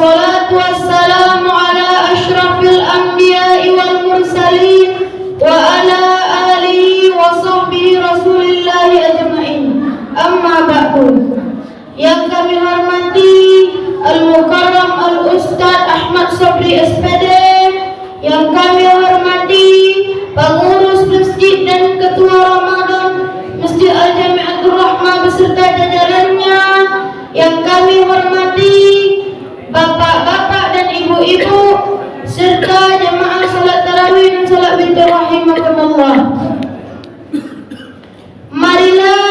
Wassalatu wassalamu ala ashrafil anbiya'i wal mursalin wa ala alihi wa sahbihi rasulillahi ajma'in. Amma ba'du. Yang kami hormati Al-Mukarram Al-Ustadz Ahmad Sobri SPD, yang kami hormati pengurus masjid dan ketua Ramadan Masjid Al-Jami'atul Rahmah beserta jajarannya, yang kami hormati bapak-bapak dan ibu-ibu serta jemaah salat tarawih dan salat witir rahimakumullah. Marilah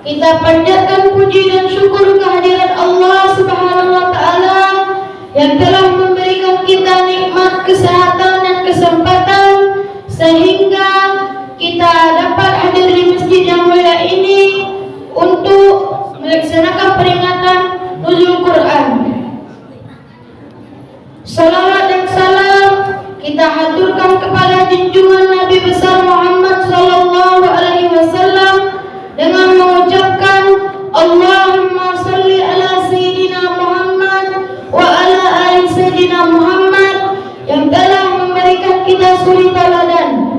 kita panjatkan puji dan syukur kehadirat Allah Subhanahu wa taala yang telah memberikan kita nikmat kesehatan dan kesempatan sehingga kita dapat hadir di masjid yang mulia ini untuk melaksanakan peringatan Nuzul Quran. Salawat dan salam kita haturkan kepada junjungan Nabi besar Muhammad sallallahu alaihi wasallam dengan mengucapkan Allahumma salli ala Sayyidina Muhammad wa ala ali Sayyidina Muhammad yang telah memberikan kita suri teladan.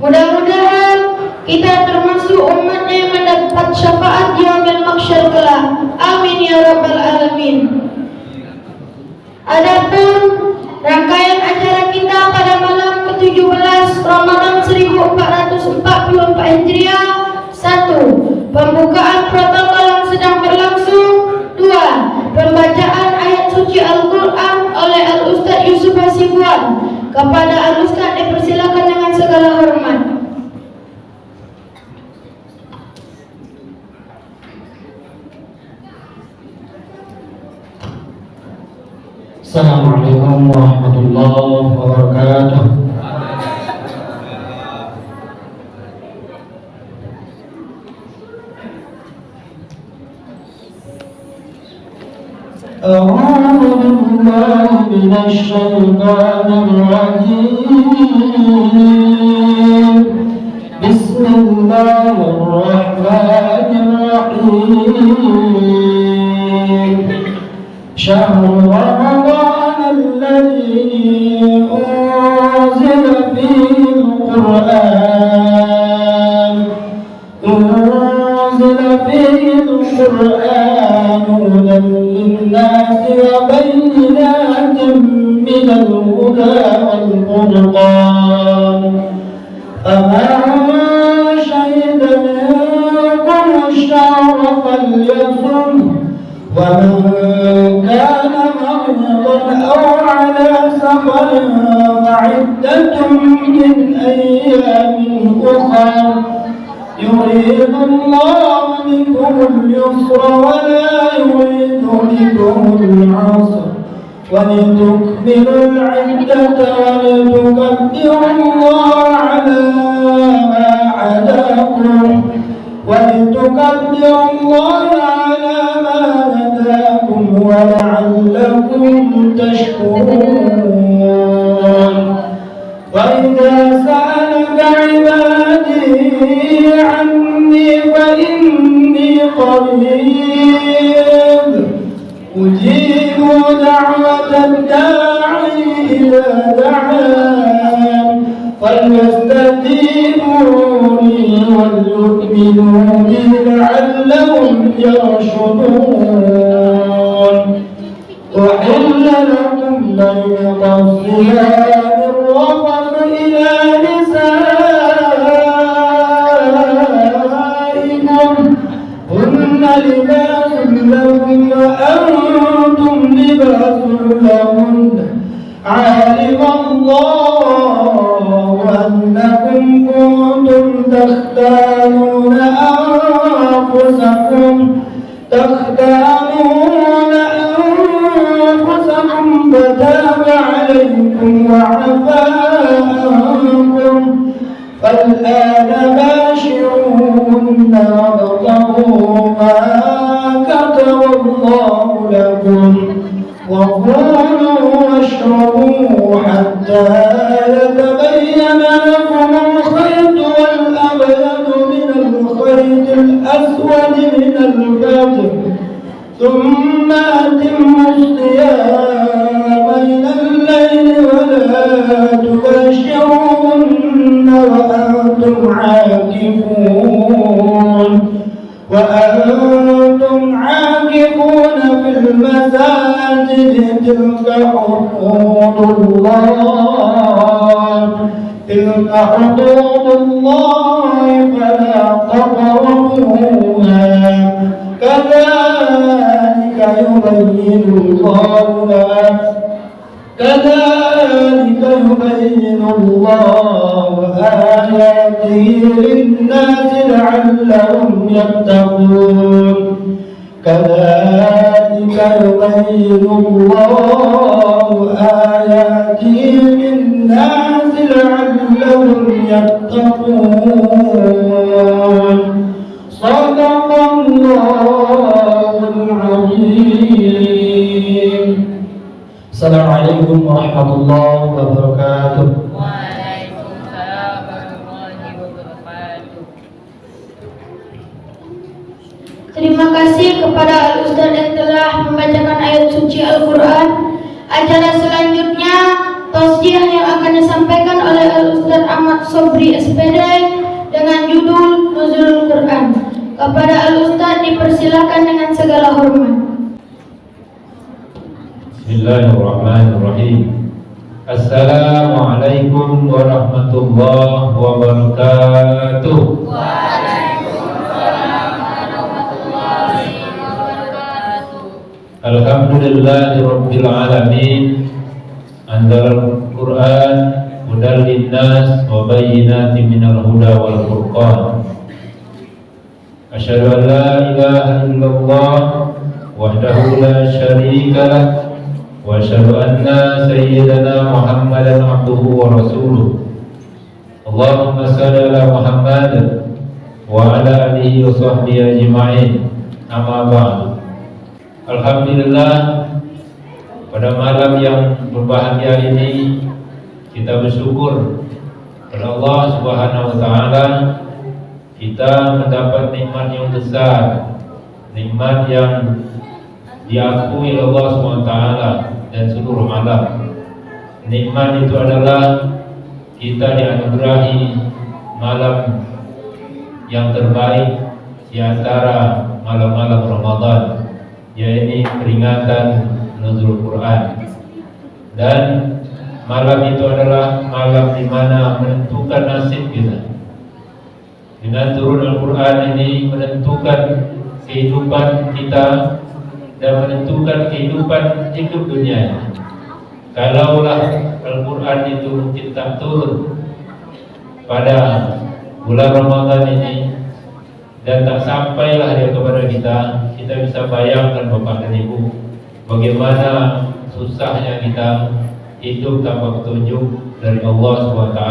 Mudah-mudahan kita termasuk umatnya yang mendapat syafaat di yaumil mahsyar kelak. Amin ya rabbal alamin. Adapun rangkaian acara kita pada malam ke-17 Ramadan 1444 Hijriah: 1. Pembukaan protokol yang sedang berlangsung. 2. Pembacaan ayat suci Al-Quran oleh Al-Ustadz Yusuf Hasibuan. Kepada Al-Ustadz dipersilakan dengan segala hormat. Assalamualaikum warahmatullahi wabarakatuh. أعوذ بالله من الشيطان الرجيم. بسم الله الرحمن الرحيم. شهر رمضان الذي أنزل فيه القرآن هدى للناس وبينات من الهدى والفرقان، فمن شهد منكم الشهر فليصم، ومن كان مريضا أو على سفر فعدة من أيام أخر، يريد الله بكم اليسر ولا يريد بكم العسر، ولتكملوا العدة ولتكبروا الله على ما هداكم ولعلكم تشكرون. وإذا سألك عبادي عني فإني قريب أجيب دعوة الداعي إذا دعان فليستجيبوا لي وليؤمنوا بي لعلهم يرشدون. أحل لكم ليلة الصيام الرفث إلى نسائكم هن لباس لكم وأنتم لباس لهن، علم الله أنكم كنتم تختانون أنفسكم فتاب عليكم وعفى عنكم، فالآن باشروهن وابتغوا ما كتب الله لكم، وكلوا واشربوا حتى يتبين لكم الخيط الأبيض من الخيط الأسود من الفجر، ثم أتموا الصيام المسجد تلك حدود الله فلا تقربوها كذلك يبين الله آياته للناس لعلهم يتقون كذلك يبين الله آياته للناس لعلهم يتقون صدق الله العظيم. Assalamualaikum warahmatullahi wabarakatuh. Waalaikumsalam warahmatullahi wabarakatuh. Terima kasih kepada Al-Ustaz yang telah membacakan ayat suci Al-Quran. Acara selanjutnya tausiah yang akan disampaikan oleh Al-Ustaz Ahmad Sobri SPD dengan judul Nuzulul Quran. Kepada Al-Ustaz dipersilakan dengan segala hormat. Bismillahirrahmanirrahim. Assalamualaikum warahmatullahi wabarakatuh. Waalaikumsalam warahmatullahi wabarakatuh. Alhamdulillahi rabbil alamin. Anzalal Qur'an hudal linnas wa bayyinatin minal huda wal furqan. Asyhadu an la ilaha illallah wahdahu la syarika lah wa asyhadu anna sayyidana Muhammadan abduhu wa rasuluh. Allahumma shalli ala Muhammad wa ala alihi wa sahbihi ajma'in. Amma ba'du. Alhamdulillah, pada malam yang berbahagia ini kita bersyukur kepada Allah Subhanahu wa taala, kita mendapat nikmat yang besar, nikmat yang diakui Allah SWT dan seluruh alam. Nikmat itu adalah kita dianugerahi malam yang terbaik di antara malam-malam Ramadan, yaitu peringatan Nuzul Quran. Dan malam itu adalah malam di mana menentukan nasib kita. Dengan turun Al-Quran ini menentukan kehidupan kita dan menentukan kehidupan hidup dunia ini. Kalaulah Al-Quran itu mungkin tak turun pada bulan Ramadan ini dan tak sampailah dia kepada kita, kita bisa bayangkan Bapak dan Ibu bagaimana susahnya kita hidup tanpa petunjuk dari Allah SWT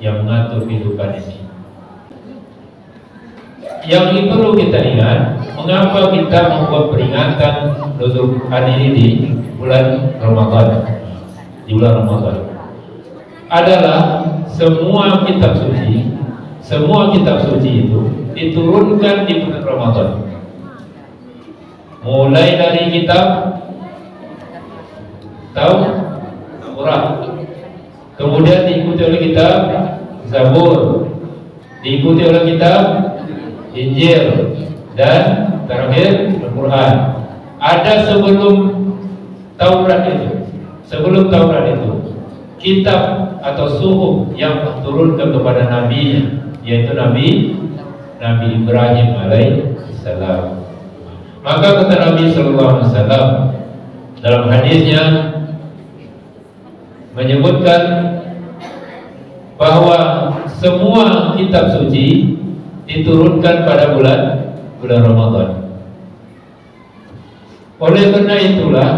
yang mengatur kehidupan ini. Yang ini perlu kita ingat, mengapa kita membuat peringatan Nuzul Quran ini di bulan Ramadan. Di bulan Ramadan adalah semua kitab suci itu diturunkan di bulan Ramadan. Mulai dari kitab Taurat, kemudian diikuti oleh kitab Zabur, diikuti oleh kitab Injil, dan terakhir Al-Quran. Ada sebelum Taurat itu kitab atau suhuf yang turunkan kepada nabinya, yaitu Nabi Ibrahim alaihissalam. Maka kata Nabi sallallahu alaihi wasallam dalam hadisnya menyebutkan bahwa semua kitab suci diturunkan pada bulan Ramadan. Oleh karena itulah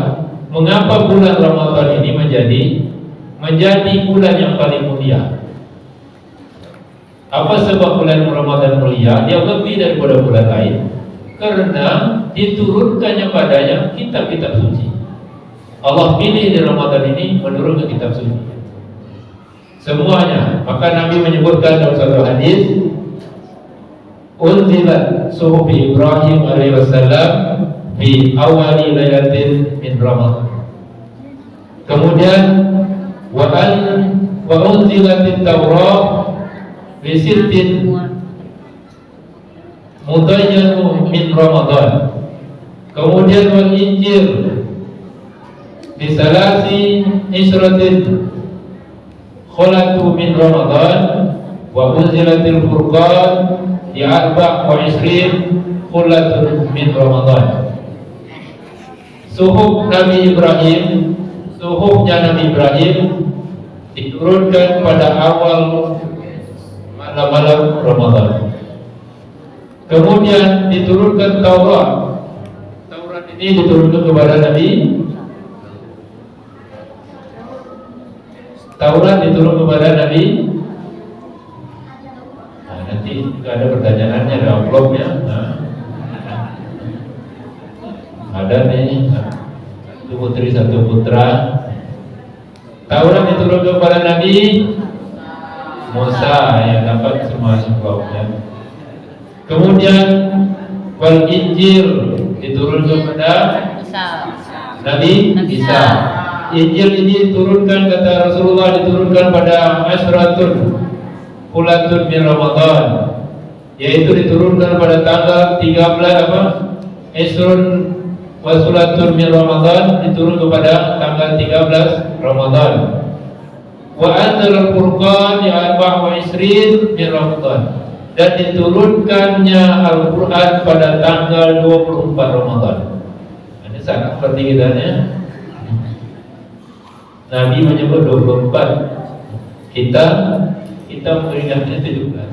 mengapa bulan Ramadan ini menjadi bulan yang paling mulia. Apa sebab bulan Ramadan mulia? Dia lebih daripada bulan lain karena diturunkannya padanya kitab-kitab suci. Allah pilih di Ramadan ini menurunkan kitab suci semuanya. Maka Nabi menyebutkan dalam satu hadis, unzilat suhuf Ibrahim alaihissalam fi awali lailatin min Ramadan. Kemudian wa unzilatit Taurat fi sittin mudayyanu min Ramadan. Kemudian wal Injil bisalasi isratin khulatu min Ramadan wa unzilatil furqan di 24 khulatun min Ramadan. Suhuf Nabi Ibrahim, suhufnya Nabi Ibrahim diturunkan pada awal malam-malam Ramadan. Kemudian diturunkan Taurat. Taurat ini diturunkan kepada Nabi. Taurat diturun kepada Nabi. Nah, nanti ada pertanyaannya, ada amplopnya. Nah, ada nih, satu putri satu putra. Taurat diturun kepada Nabi Musa yang dapat semua amplopnya. Kemudian wal Injil diturun kepada Nabi Isa. Injil ini diturunkan, kata Rasulullah, diturunkan pada Ashratun Khulatun min Ramadan, yaitu diturunkan pada tanggal 13 Ashrun Wasulatun min Ramadan, diturun kepada tanggal 13 Ramadan. Wa anzal al-Furqan di 24 min Ramadan, dan diturunkannya Al-Quran pada tanggal 24 Ramadan. Ini sangat penting kitanya. Nabi menyebut 24, kita memperingatnya 17.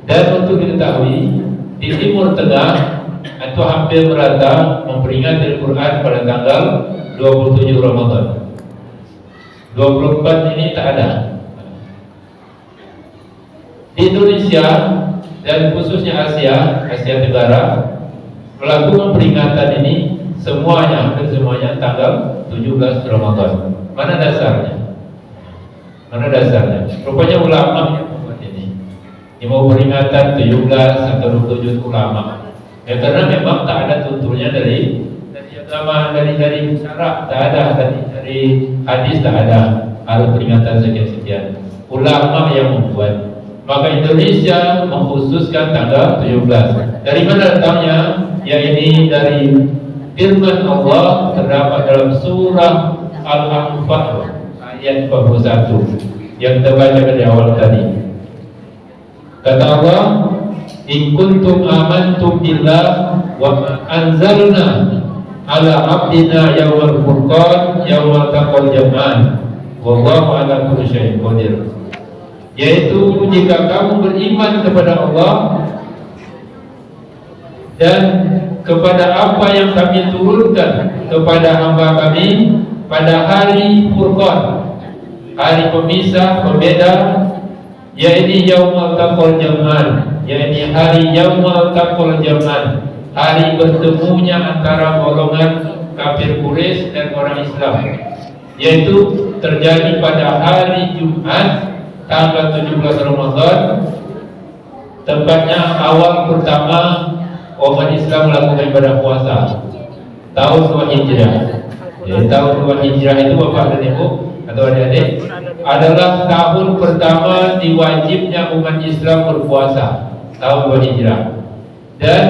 Dan untuk diketahui, di Timur Tengah itu hampir merata memperingati Al-Quran pada tanggal 27 Ramadan. 24 ini tak ada. Di Indonesia dan khususnya Asia Tenggara melakukan peringatan ini hampir semuanya tanggal 17 Ramadan. Mana dasarnya? Rupanya ulama yang membuat ini. Ini mau peringatan 17 atau 27 ulama. Ya karena memang tak ada tuntunnya dari agama, dari syarak tak ada, dari hadis tak ada harus peringatan sekian-sekian. Ulama yang membuat. Maka Indonesia mengkhususkan tanggal 17. Dari mana datangnya? Ya ini dari firman Allah terdapat dalam surah Al-Anfal ayat 41 yang kita baca dari awal tadi. Kata Allah, in kuntum amantum billah wa ma anzalna ala abdina yawmal furqan yawmal taqal jam'an wallahu ala kulli syai'in qadir. Yaitu jika kamu beriman kepada Allah dan kepada apa yang kami turunkan kepada hamba kami pada hari Furqan, hari pemisah, pembeda, yaitu Yaumul Taqal Jam'an, yaitu hari Yaumul Taqal Jam'an, hari bertemunya antara golongan kafir Quraisy dan orang Islam, yaitu terjadi pada hari Jumat tanggal 17 Ramadan, tepatnya awal pertama umat Islam melakukan ibadah puasa tahun 2 Hijrah. Jadi tahun 2 Hijrah itu Bapak dan Ibu atau adik-adik adalah tahun pertama diwajibnya umat Islam berpuasa, tahun 2 Hijrah. Dan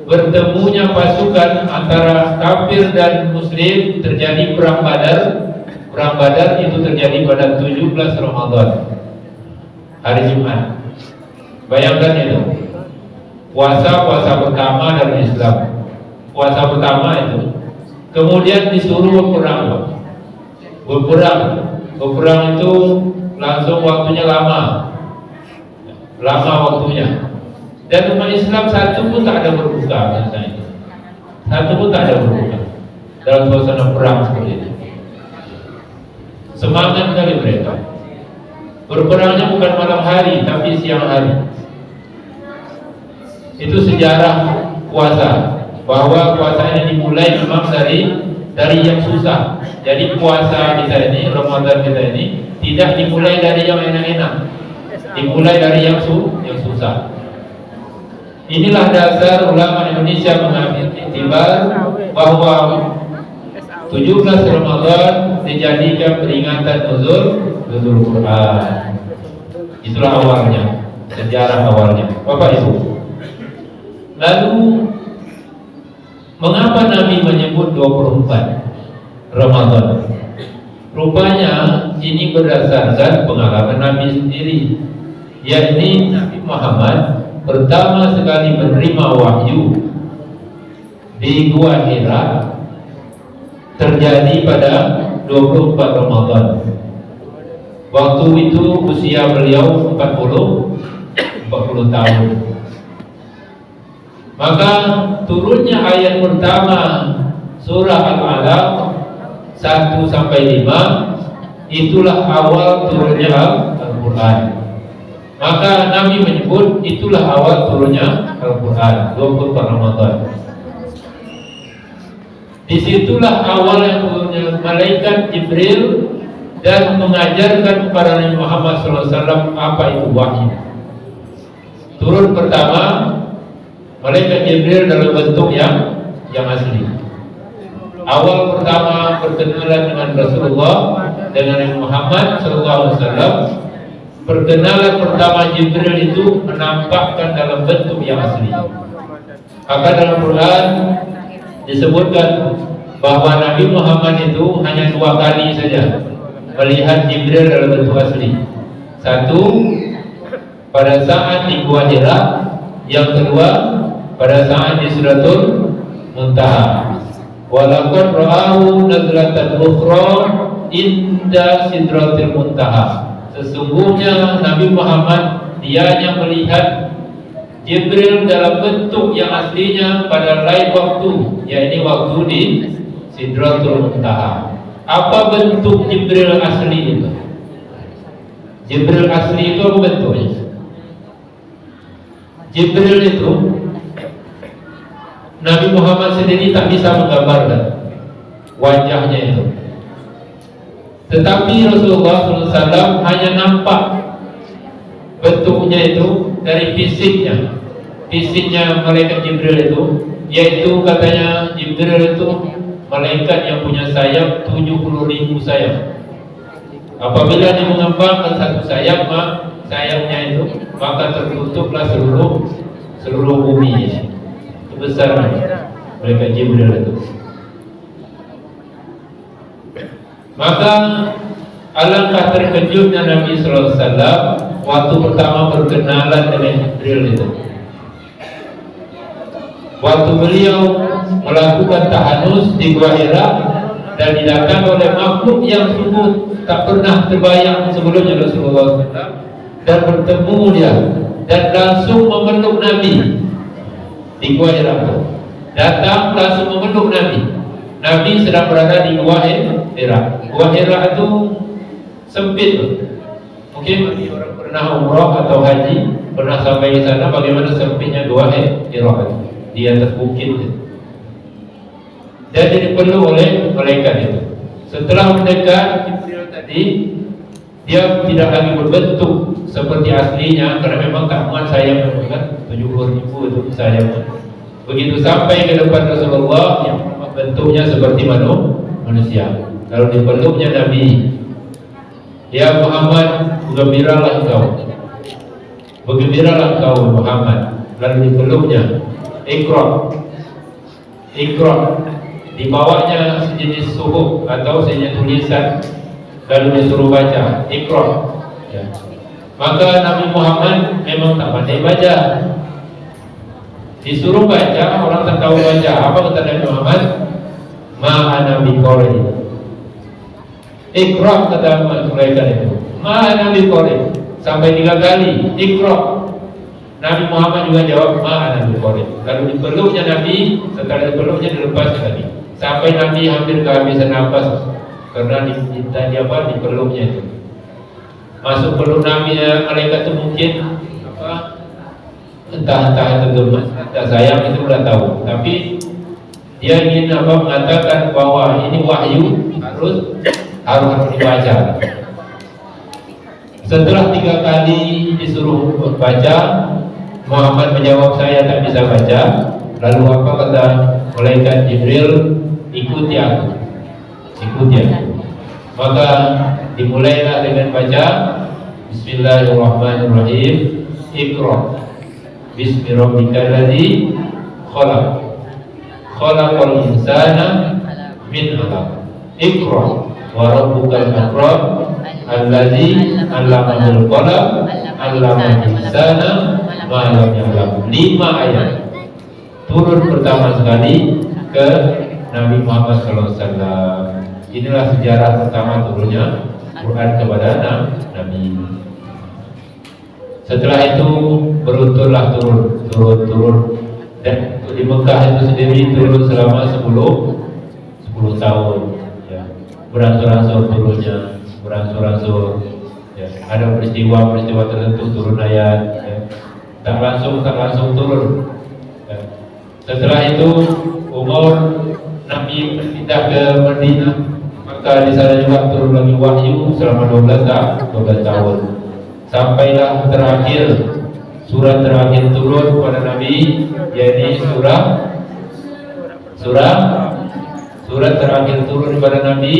bertemunya pasukan antara kafir dan muslim terjadi perang Badar. Perang Badar itu terjadi pada 17 Ramadan, hari Jumat. Bayangkan itu. Puasa pertama dalam Islam. Puasa pertama itu. Kemudian disuruh berperang. Berperang itu langsung waktunya lama waktunya. Dan umat Islam satu pun tak ada berbuka misalnya. Satu pun tak ada berbuka dalam suasana perang seperti itu. Semangat kali mereka. Berperangnya bukan malam hari tapi siang hari. Itu sejarah puasa, bahwa puasa ini dimulai memang dari yang susah. Jadi puasa kita ini, Ramadan kita ini tidak dimulai dari yang enak-enak, dimulai dari yang susah. Inilah dasar ulama Indonesia mengambil iktibar bahwa 17 Ramadan dijadikan peringatan nuzul Quran. Itulah awalnya, sejarah awalnya, Bapak Ibu. Lalu mengapa Nabi menyebut 24 Ramadan. Rupanya ini berdasarkan pengalaman Nabi sendiri, yakni Nabi Muhammad pertama sekali menerima wahyu di Gua Hira terjadi pada 24 Ramadan. Waktu itu usia beliau 40 tahun. Maka turunnya ayat pertama surah Al-Alaq 1 sampai 5 itulah awal turunnya Al-Quran. Maka Nabi menyebut itulah awal turunnya Al-Quran 24 Ramadan. Disitulah awal yang turunnya malaikat Jibril dan mengajarkan kepada Nabi Muhammad SAW apa itu wahyu. Turun pertama malaikat Jibril dalam bentuk yang asli. Awal pertama perkenalan dengan Rasulullah dengan Nabi Muhammad SAW. Perkenalan pertama Jibril itu menampakkan dalam bentuk yang asli. Maka dalam Quran disebutkan bahwa Nabi Muhammad itu hanya 2 kali saja melihat Jibril dalam bentuk asli. Satu pada saat di Gua Hira, yang kedua pada saat di Sidratul Muntaha. Walaqad ra'ahu nazlatan ukhra inda Sidratil Muntaha. Sesungguhnya Nabi Muhammad dianya melihat Jibril dalam bentuk yang aslinya pada lain waktu, yaitu waktu di Sidratul Muntaha. Apa bentuk Jibril asli itu? Jibril asli itu apa bentuknya? Jibril itu Nabi Muhammad sendiri tak bisa menggambarkan wajahnya itu. Tetapi Rasulullah SAW hanya nampak bentuknya itu dari fisiknya. Fisiknya malaikat Jibril itu, yaitu katanya Jibril itu malaikat yang punya sayap 70.000 sayap. Apabila dia mengembangkan satu sayap, sayapnya itu maka tertutuplah seluruh bumi. Itu besar malaikat Jibril itu. Maka alangkah terkejutnya Nabi SAW waktu pertama berkenalan dengan Jibril itu. Waktu beliau melakukan tahanus di Gua Hira dan didatangi oleh makhluk yang sungguh tak pernah terbayang sebelumnya Rasulullah SAW, dan bertemu dia dan langsung memeluk Nabi di Gua Hira. Datang langsung memeluk Nabi. Nabi sedang berada di Gua Hira. Gua Hira itu sempit. Mungkin bagi orang pernah umrah atau haji pernah sampai di sana bagaimana sempitnya Gua Hira di atas bukit. Dan dipeluk oleh malaikat itu. Setelah mendekat Jibril tadi, dia tidak lagi berbentuk seperti aslinya karena memang tak muat sayap, kan 70.000 itu sayapnya. Begitu sampai ke depan Rasulullah, yang bentuknya seperti manusia. Kalau dipeluknya Nabi, ya Muhammad, bergembiralah engkau. Bergembiralah engkau Muhammad. Lalu dipeluknya, Iqra. Iqra. Dibawanya sejenis suhuf atau sejenis tulisan, lalu disuruh baca Iqra. Ya. Maka Nabi Muhammad memang tak pandai baca. Disuruh baca, orang tak tahu baca. Apa kata Nabi Muhammad? Ma'ana biqari. Iqra kata malaikat itu. Ma'ana biqari. Sampai 3 kali Iqra. Nabi Muhammad juga jawab ma'ana biqari. Lalu dipeluknya Nabi, setelah dipeluknya dilepas lagi. Sampai Nabi hampir kehabisan nafas karena dipeluknya itu. Masuk peluk Nabi malaikat itu mungkin entah itu gemas, entah sayang, itu sudah tahu. Tapi dia ingin mengatakan bahwa ini wahyu harus dibaca. Setelah 3 kali disuruh baca, Muhammad menjawab saya tak bisa baca. Lalu apa kata malaikat Jibril? Ikuti aku. Maka dimulailah dengan baca Bismillahirrahmanirrahim. Iqra Bismi rabbikal ladzi khalaq. Khalaqal insana Iqra wa rabbukal akram allazi 'allama bil qalam 'allama al-insana ma lam ya'lam. 5 ayat turun pertama sekali ke Nabi Muhammad SAW. Inilah sejarah pertama turunnya Quran kepada Nabi. Setelah itu berunturlah turun dan di Mekah itu sendiri turun selama 10 tahun ya. Beransur-ansur turunnya, beransur-ansur ya. Ada peristiwa tertentu turun ayat ya. Tak langsung turun ya. Setelah itu umur Nabi pindah ke Madinah, maka di sana juga turun lagi wahyu selama 12 tahun. Sampailah surat terakhir turun kepada Nabi, yaitu surat terakhir turun kepada Nabi,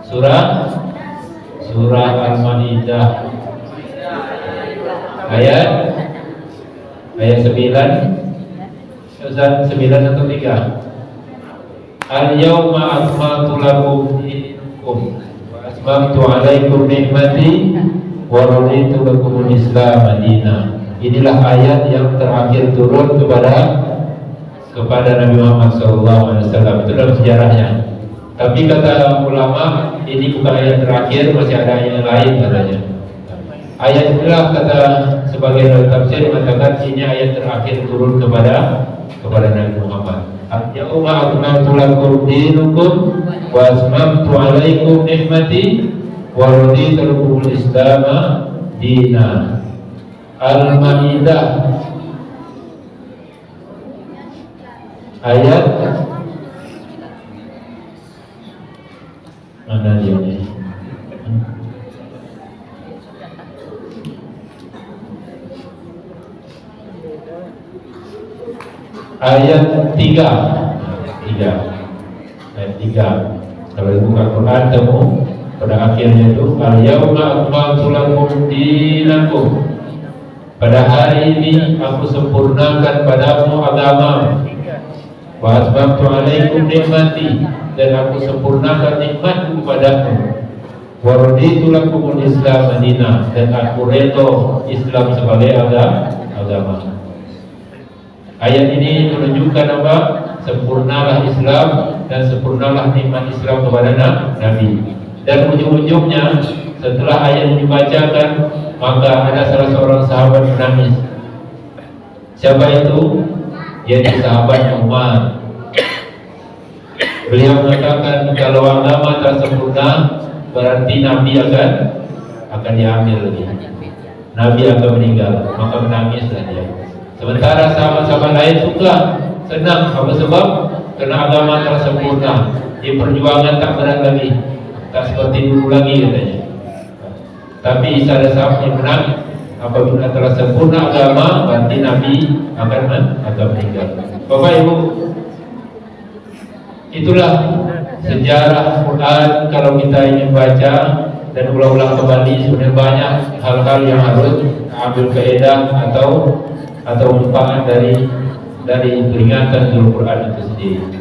surah Al-Maidah ayat 9 atau 3. Al-yawma akmaltu lakum dinakum wa atmamtu alaikum ni'mati wa raditu lakumul Islam madina. Inilah ayat yang terakhir turun kepada Nabi Muhammad SAW. Itu dalam sejarahnya. Tapi kata ulama, ini bukan ayat terakhir, masih ada ayat lain katanya. Ayat inilah kata sebagian tafsir mengatakan ini ayat terakhir turun kepada Nabi Muhammad. Al-yawma akmaltu lakum dinakum wa atmamtu alaikum ni'mati wa raditu lakumul Islam dina. Al-Maidah ayat mana dia ini? Ayat 3. Ayat 3. Kalau dibuka Quran temu pada akhirnya itu al-yawma akmaltu lakum dinakum. Pada hari ini aku sempurnakan padamu agama. Wa atmamtu alaikum ni'mati, dan aku sempurnakan nikmatku padamu. Wa raditu lakumul Islam madina, dan aku redha Islam sebagai agama. Ayat ini menunjukkan apa? Sempurnalah Islam dan sempurnalah nikmat Islam kepada Nabi. Dan ujung-ujungnya setelah ayat ini dibacakan, maka ada salah seorang sahabat menangis. Siapa itu? Yaitu sahabat Umar. Beliau mengatakan kalau agama tak sempurna, berarti Nabi akan diambil lagi. Nabi akan meninggal, maka menangislah dia. Sementara sahabat-sahabat lain suka, senang. Apa sebab? Karena agama telah sempurna. Di perjuangan tak berat lagi, tak seperti dulu lagi katanya. Tapi ada sahabat yang menang. Apabila telah sempurna agama, berarti Nabi akan meninggal. Bapak Ibu, itulah sejarah Quran. Kalau kita ingin baca dan ulang-ulang kembali, sebenarnya banyak hal-hal yang harus ambil faedah atau manfaat dari peringatan Al Quran itu sendiri.